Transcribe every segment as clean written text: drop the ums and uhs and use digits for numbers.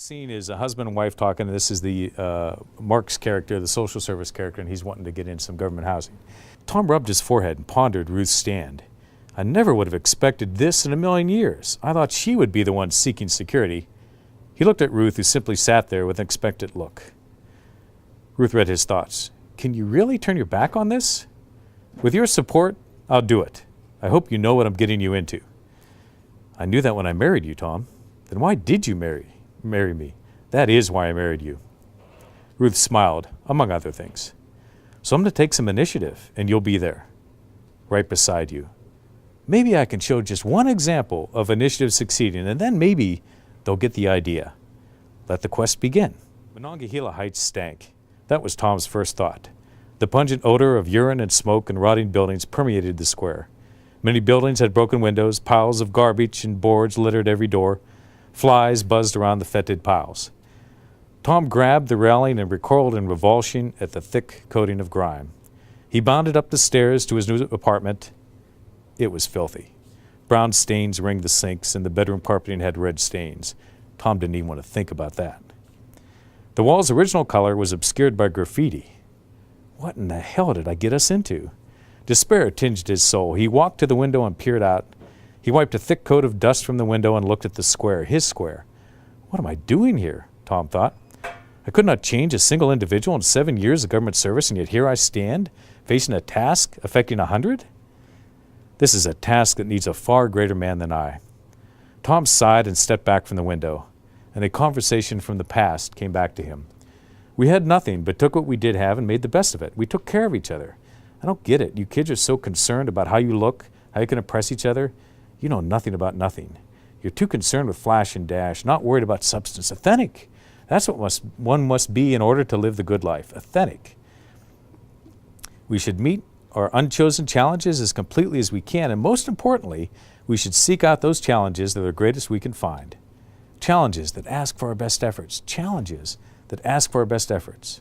Scene is a husband and wife talking, and this is the Marx character, the social service character, and he's wanting to get into some government housing. Tom rubbed his forehead and pondered Ruth's stand. I never would have expected this in a million years. I thought she would be the one seeking security. He looked at Ruth, who simply sat there with an expectant look. Ruth read his thoughts. Can you really turn your back on this? With your support, I'll do it. I hope you know what I'm getting you into. I knew that when I married you, Tom. Then why did you marry me? That is why I married you. Ruth smiled, among other things. So I'm going to take some initiative, and you'll be there, right beside you. Maybe I can show just one example of initiative succeeding, and then maybe they'll get the idea. Let the quest begin. Monongahela Heights stank. That was Tom's first thought. The pungent odor of urine and smoke and rotting buildings permeated the square. Many buildings had broken windows, piles of garbage and boards littered every door. Flies buzzed around the fetid piles. Tom grabbed the railing and recoiled in revulsion at the thick coating of grime. He bounded up the stairs to his new apartment. It was filthy. Brown stains ringed the sinks, and the bedroom carpeting had red stains. Tom didn't even want to think about that. The wall's original color was obscured by graffiti. What in the hell did I get us into? Despair tinged his soul. He walked to the window and peered out. He wiped a thick coat of dust from the window and looked at the square, his square. What am I doing here? Tom thought. I could not change a single individual in 7 years of government service, and yet here I stand, facing a task affecting 100? This is a task that needs a far greater man than I. Tom sighed and stepped back from the window, and a conversation from the past came back to him. We had nothing, but took what we did have and made the best of it. We took care of each other. I don't get it. You kids are so concerned about how you look, how you can impress each other. You know nothing about nothing. You're too concerned with flash and dash, not worried about substance. Authentic. That's what one must be in order to live the good life. Authentic. We should meet our unchosen challenges as completely as we can, and most importantly, we should seek out those challenges that are the greatest we can find. Challenges that ask for our best efforts. Challenges that ask for our best efforts.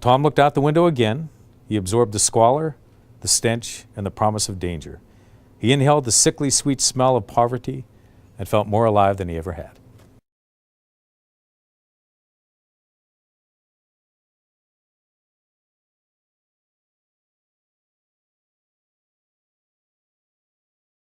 Tom looked out the window again. He absorbed the squalor, the stench, and the promise of danger. He inhaled the sickly sweet smell of poverty and felt more alive than he ever had.